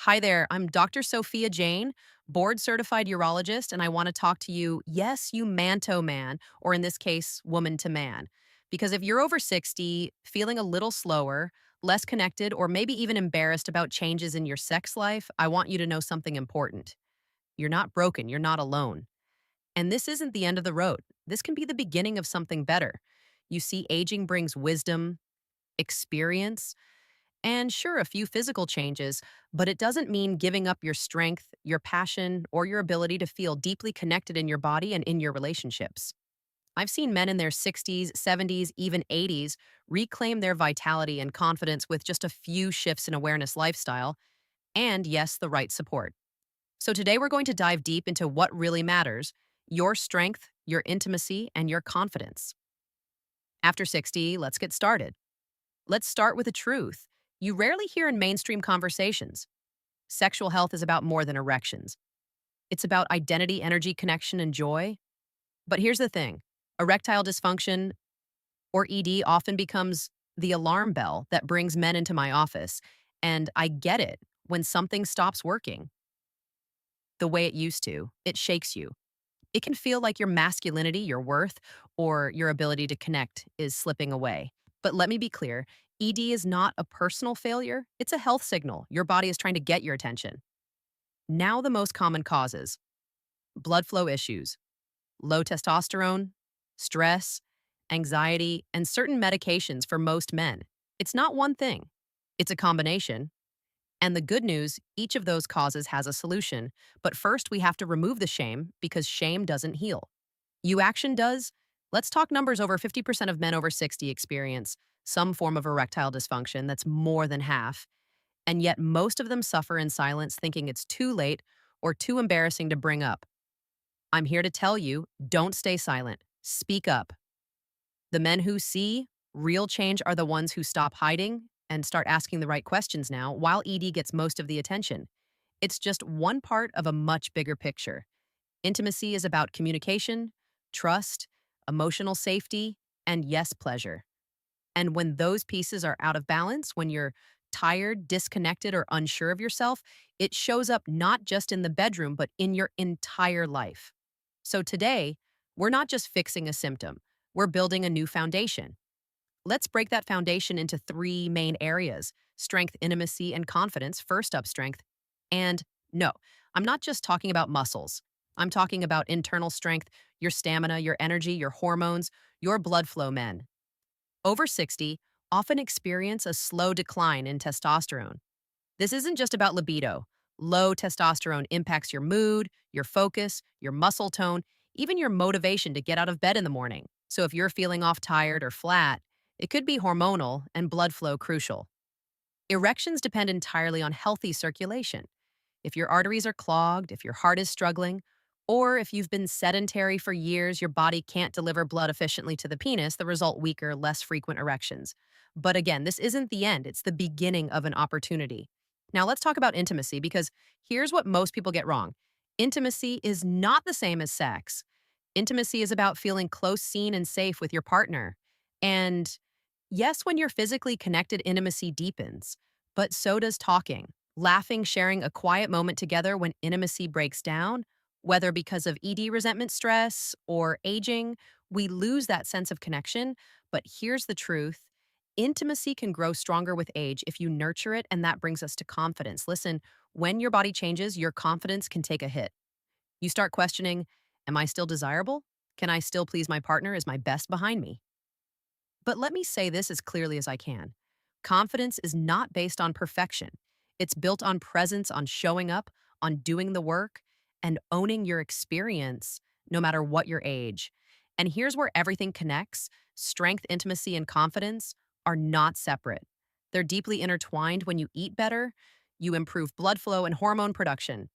Hi there, I'm Dr. Sophia Jane, board certified urologist, and I want to talk to you, yes, you man to man, or in this case, woman to man. Because if you're over 60, feeling a little slower, less connected, or maybe even embarrassed about changes in your sex life, I want you to know something important. You're not broken, you're not alone. And this isn't the end of the road. This can be the beginning of something better. You see, aging brings wisdom, experience, and sure, a few physical changes, but it doesn't mean giving up your strength, your passion, or your ability to feel deeply connected in your body and in your relationships. I've seen men in their 60s, 70s, even 80s reclaim their vitality and confidence with just a few shifts in awareness lifestyle and, yes, the right support. So today we're going to dive deep into what really matters: your strength, your intimacy, and your confidence. After 60, let's get started. Let's start with the truth. You rarely hear in mainstream conversations. Sexual health is about more than erections. It's about identity, energy, connection, and joy. But here's the thing: erectile dysfunction, or ED, often becomes the alarm bell that brings men into my office. And I get it. When something stops working the way it used to, it shakes you. It can feel like your masculinity, your worth, or your ability to connect is slipping away. But let me be clear: ED is not a personal failure, it's a health signal. Your body is trying to get your attention. Now, the most common causes: blood flow issues, low testosterone, stress, anxiety, and certain medications for most men. It's not one thing, it's a combination. And the good news: each of those causes has a solution. But first, we have to remove the shame because shame doesn't heal. You action does. Let's talk numbers. Over 50% of men over 60 experience some form of erectile dysfunction. That's more than half. And yet, most of them suffer in silence, thinking it's too late or too embarrassing to bring up. I'm here to tell you, don't stay silent. Speak up. The men who see real change are the ones who stop hiding and start asking the right questions now, while ED gets most of the attention. It's just one part of a much bigger picture. Intimacy is about communication, trust, emotional safety, and yes, pleasure. And when those pieces are out of balance, when you're tired, disconnected, or unsure of yourself, it shows up not just in the bedroom, but in your entire life. So today, we're not just fixing a symptom, we're building a new foundation. Let's break that foundation into three main areas: strength, intimacy, and confidence. First up, strength. And no, I'm not just talking about muscles. I'm talking about internal strength, your stamina, your energy, your hormones, your blood flow. Men over 60 often experience a slow decline in testosterone. This isn't just about libido. Low testosterone impacts your mood, your focus, your muscle tone, even your motivation to get out of bed in the morning. So if you're feeling off, tired, or flat, it could be hormonal and blood flow crucial. Erections depend entirely on healthy circulation. If your arteries are clogged, if your heart is struggling, or if you've been sedentary for years, your body can't deliver blood efficiently to the penis, the result: weaker, less frequent erections. But again, this isn't the end, it's the beginning of an opportunity. Now let's talk about intimacy, because here's what most people get wrong. Intimacy is not the same as sex. Intimacy is about feeling close, seen, and safe with your partner. And yes, when you're physically connected, intimacy deepens, but so does talking, laughing, sharing a quiet moment together. When intimacy breaks down, whether because of ED, resentment, stress, or aging, we lose that sense of connection. But here's the truth: intimacy can grow stronger with age if you nurture it, and that brings us to confidence. Listen, when your body changes, your confidence can take a hit. You start questioning: am I still desirable? Can I still please my partner? Is my best behind me? But let me say this as clearly as I can: confidence is not based on perfection. It's built on presence, on showing up, on doing the work, and owning your experience, no matter what your age. And here's where everything connects: strength, intimacy, and confidence are not separate. They're deeply intertwined. When you eat better, you improve blood flow and hormone production.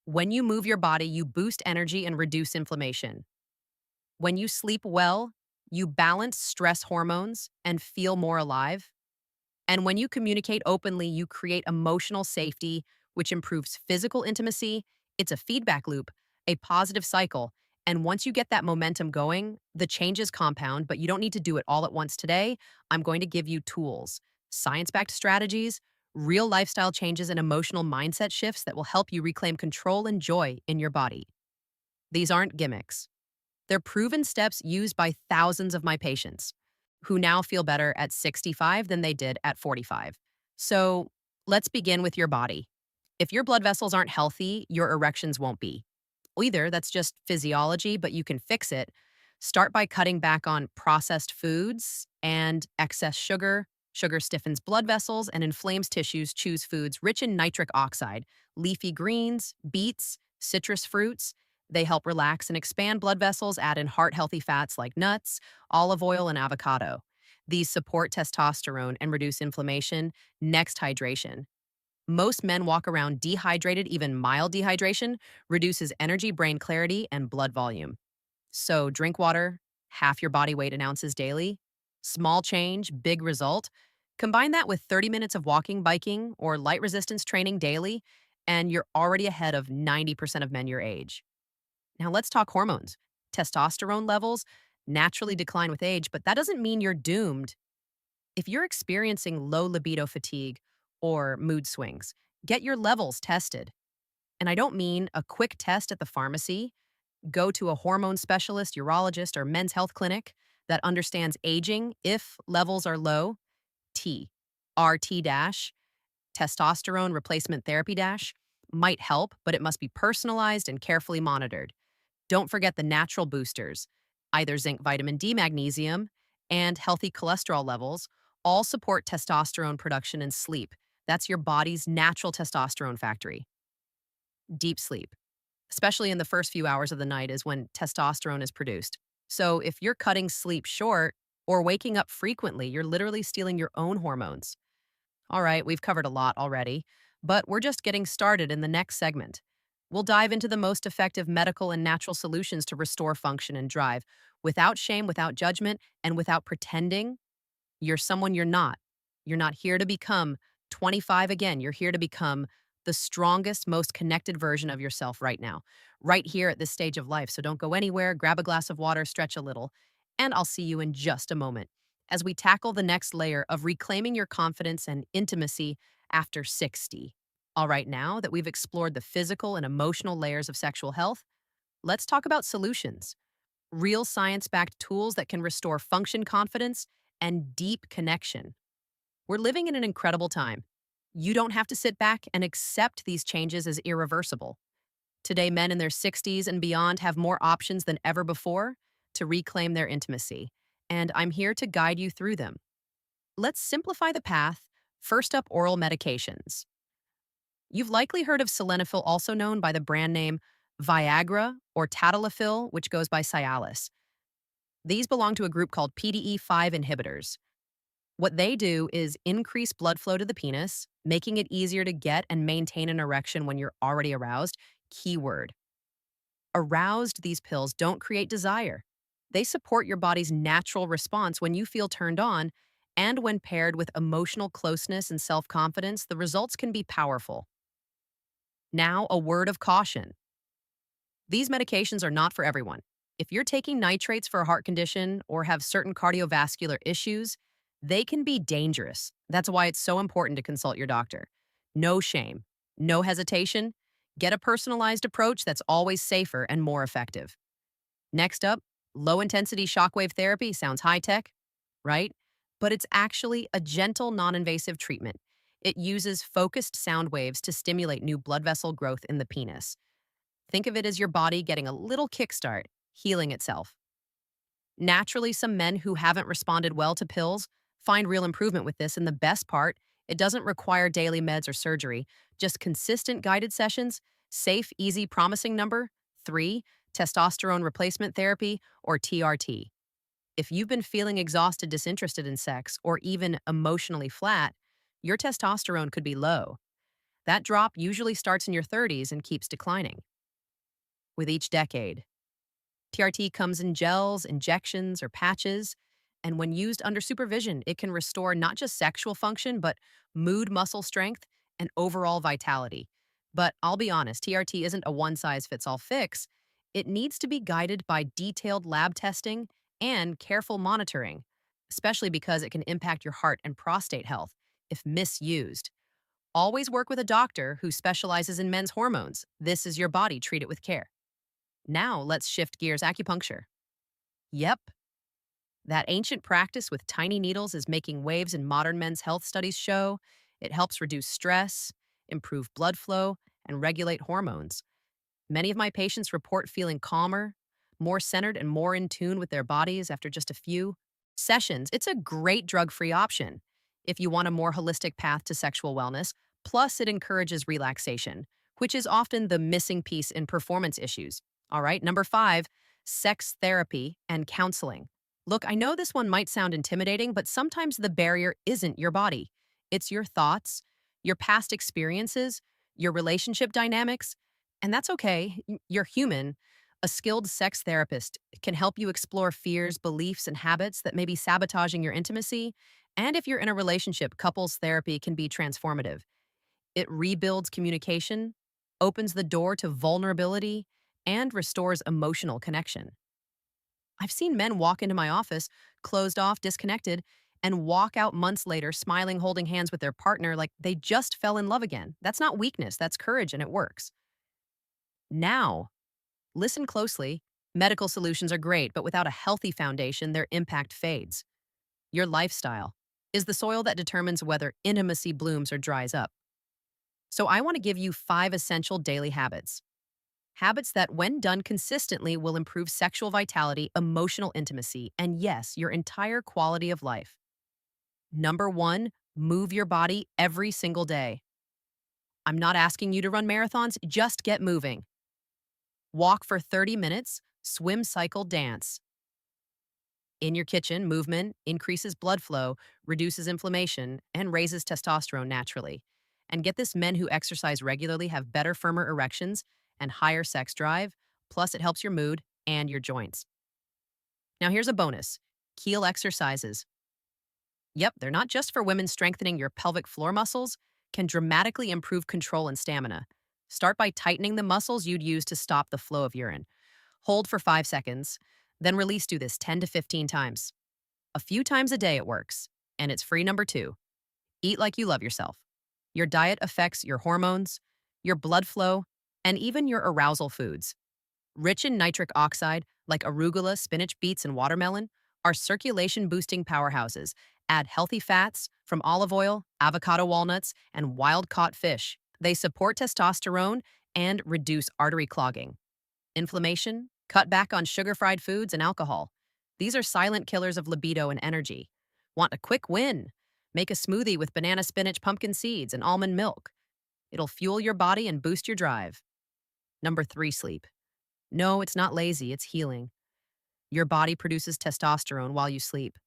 When you move your body, you boost energy and reduce inflammation. When you sleep well, you balance stress hormones and feel more alive. And when you communicate openly, you create emotional safety, which improves physical intimacy. It's a feedback loop, a positive cycle. And once you get that momentum going, the changes compound, but you don't need to do it all at once. Today, I'm going to give you tools, science backed strategies, real lifestyle changes and emotional mindset shifts that will help you reclaim control and joy in your body. These aren't gimmicks. They're proven steps used by thousands of my patients who now feel better at 65 than they did at 45. So let's begin with your body. If your blood vessels aren't healthy, your erections won't be. Either that's just physiology, but you can fix it. Start by cutting back on processed foods and excess sugar. Sugar stiffens blood vessels and inflames tissues. Choose foods rich in nitric oxide, leafy greens, beets, citrus fruits. They help relax and expand blood vessels. Add in heart healthy fats like nuts, olive oil, and avocado. These support testosterone and reduce inflammation. Next, hydration. Most men walk around dehydrated. Even mild dehydration reduces energy, brain clarity, and blood volume. So drink water, half your body weight in ounces daily. Small change, big result. Combine that with 30 minutes of walking, biking, or light resistance training daily, and you're already ahead of 90% of men your age. Now let's talk hormones. Testosterone levels naturally decline with age, but that doesn't mean you're doomed. If you're experiencing low libido fatigue or mood swings, get your levels tested. And I don't mean a quick test at the pharmacy. Go to a hormone specialist, urologist, or men's health clinic that understands aging if levels are low. T, RT dash, testosterone replacement therapy dash, might help, but it must be personalized and carefully monitored. Don't forget the natural boosters, either zinc, vitamin D, magnesium, and healthy cholesterol levels, all support testosterone production and sleep. That's your body's natural testosterone factory. Deep sleep, especially in the first few hours of the night, is when testosterone is produced. So if you're cutting sleep short or waking up frequently, you're literally stealing your own hormones. All right, we've covered a lot already, but we're just getting started in the next segment. We'll dive into the most effective medical and natural solutions to restore function and drive without shame, without judgment, and without pretending you're someone you're not. You're not here to become 25 again. You're here to become the strongest, most connected version of yourself right now, right here at this stage of life. So don't go anywhere, grab a glass of water, stretch a little, and I'll see you in just a moment as we tackle the next layer of reclaiming your confidence and intimacy after 60. All right, now that we've explored the physical and emotional layers of sexual health, let's talk about solutions. Real science backed tools that can restore function, confidence, and deep connection. We're living in an incredible time. You don't have to sit back and accept these changes as irreversible. Today, men in their 60s and beyond have more options than ever before to reclaim their intimacy, and I'm here to guide you through them. Let's simplify the path. First up, oral medications. You've likely heard of sildenafil, also known by the brand name Viagra, or tadalafil, which goes by Cialis. These belong to a group called PDE5 inhibitors. What they do is increase blood flow to the penis, making it easier to get and maintain an erection when you're already aroused. Keyword: aroused. These pills don't create desire. They support your body's natural response when you feel turned on, and when paired with emotional closeness and self confidence, the results can be powerful. Now, a word of caution: these medications are not for everyone. If you're taking nitrates for a heart condition or have certain cardiovascular issues, they can be dangerous. That's why it's so important to consult your doctor. No shame, no hesitation. Get a personalized approach that's always safer and more effective. Next up, low intensity shockwave therapy. Sounds high tech, right? But it's actually a gentle, non invasive treatment. It uses focused sound waves to stimulate new blood vessel growth in the penis. Think of it as your body getting a little kickstart, healing itself. Naturally, some men who haven't responded well to pills find real improvement with this, and the best part, it doesn't require daily meds or surgery, just consistent guided sessions. Safe, easy, promising number 3, testosterone replacement therapy, or TRT. If you've been feeling exhausted, disinterested in sex, or even emotionally flat, your testosterone could be low. That drop usually starts in your 30s and keeps declining with each decade. TRT comes in gels, injections, or patches, and when used under supervision, it can restore not just sexual function, but mood, muscle strength, and overall vitality. But I'll be honest, TRT isn't a one size fits all fix. It needs to be guided by detailed lab testing and careful monitoring, especially because it can impact your heart and prostate health if misused. Always work with a doctor who specializes in men's hormones. This is your body, treat it with care. Now let's shift gears acupuncture. Yep, that ancient practice with tiny needles is making waves in modern men's health studies show. It helps reduce stress, improve blood flow, and regulate hormones. Many of my patients report feeling calmer, more centered, and more in tune with their bodies after just a few sessions. It's a great drug free option if you want a more holistic path to sexual wellness. Plus, it encourages relaxation, which is often the missing piece in performance issues. All right, number five, sex therapy and counseling. Look, I know this one might sound intimidating, but sometimes the barrier isn't your body, it's your thoughts, your past experiences, your relationship dynamics. And that's okay. You're human. A skilled sex therapist can help you explore fears, beliefs, and habits that may be sabotaging your intimacy. And if you're in a relationship, couples therapy can be transformative. It rebuilds communication, opens the door to vulnerability, and restores emotional connection. I've seen men walk into my office, closed off, disconnected, and walk out months later, smiling, holding hands with their partner like they just fell in love again. That's not weakness, that's courage, and it works. Now, listen closely. Medical solutions are great, but without a healthy foundation, their impact fades. Your lifestyle is the soil that determines whether intimacy blooms or dries up. So, I want to give you 5 essential daily habits. Habits that, when done consistently, will improve sexual vitality, emotional intimacy, and yes, your entire quality of life. Number one, move your body every single day. I'm not asking you to run marathons, just get moving. Walk for 30 minutes, swim, cycle, dance. In your kitchen, movement increases blood flow, reduces inflammation, and raises testosterone naturally. And get this, men who exercise regularly have better, firmer erections and higher sex drive, plus it helps your mood and your joints. Now here's a bonus. Kegel exercises. Yep, they're not just for women. Strengthening your pelvic floor muscles can dramatically improve control and stamina. Start by tightening the muscles you'd use to stop the flow of urine. Hold for 5 seconds, then release. Do this 10 to 15 times. A few times a day it works, and it's free. Number two, eat like you love yourself. Your diet affects your hormones, your blood flow, and even your arousal foods. Rich in nitric oxide, like arugula, spinach, beets, and watermelon, are circulation boosting powerhouses. Add healthy fats from olive oil, avocado, walnuts, and wild caught fish. They support testosterone and reduce artery clogging. Inflammation, cut back on sugar fried foods and alcohol. These are silent killers of libido and energy. Want a quick win? Make a smoothie with banana, spinach, pumpkin seeds, and almond milk. It'll fuel your body and boost your drive. Number three, sleep. No, it's not lazy, it's healing. Your body produces testosterone while you sleep.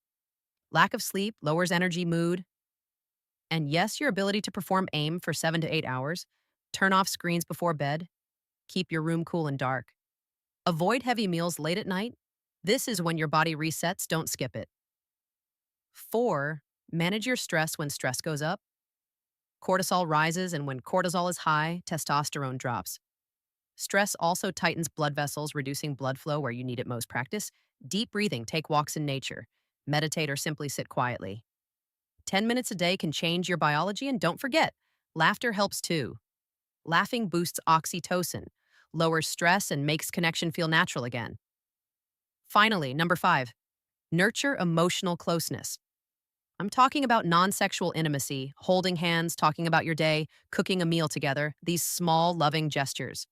Lack of sleep lowers energy, mood, and yes, your ability to perform aim for 7 to 8 hours. Turn off screens before bed. Keep your room cool and dark. Avoid heavy meals late at night. This is when your body resets, don't skip it. 4, manage your stress when stress goes up. Cortisol rises, and when cortisol is high, testosterone drops. Stress also tightens blood vessels, reducing blood flow where you need it most. Practice deep breathing, take walks in nature, meditate, or simply sit quietly. 10 minutes a day can change your biology, and don't forget, laughter helps too. Laughing boosts oxytocin, lowers stress, and makes connection feel natural again. Finally, number 5, nurture emotional closeness. I'm talking about non-sexual intimacy, holding hands, talking about your day, cooking a meal together, these small, loving gestures.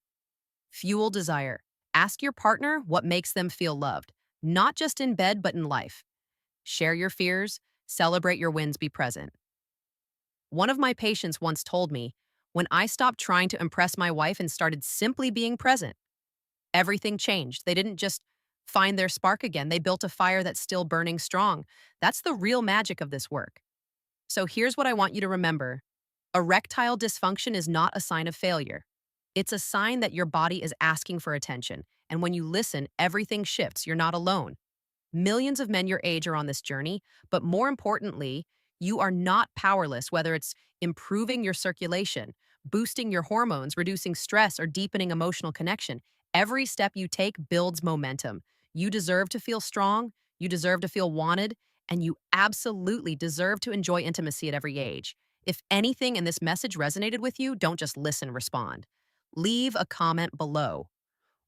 Fuel desire. Ask your partner what makes them feel loved, not just in bed, but in life. Share your fears, celebrate your wins, be present. One of my patients once told me, when I stopped trying to impress my wife and started simply being present, everything changed. They didn't just find their spark again, they built a fire that's still burning strong. That's the real magic of this work. So here's what I want you to remember. Erectile dysfunction is not a sign of failure. It's a sign that your body is asking for attention. And when you listen, everything shifts. You're not alone. Millions of men your age are on this journey, but more importantly, you are not powerless, whether it's improving your circulation, boosting your hormones, reducing stress, or deepening emotional connection. Every step you take builds momentum. You deserve to feel strong, you deserve to feel wanted, and you absolutely deserve to enjoy intimacy at every age. If anything in this message resonated with you, don't just listen, respond. Leave a comment below.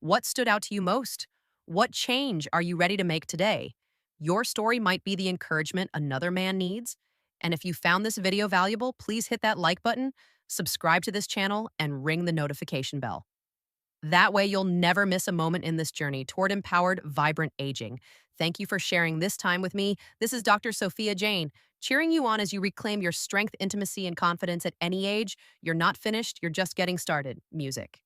What stood out to you most? What change are you ready to make today? Your story might be the encouragement another man needs. And if you found this video valuable, please hit that like button, subscribe to this channel, and ring the notification bell. That way, you'll never miss a moment in this journey toward empowered, vibrant aging. Thank you for sharing this time with me. This is Dr. Sophia Jane, cheering you on as you reclaim your strength, intimacy, and confidence at any age. You're not finished, you're just getting started. Music.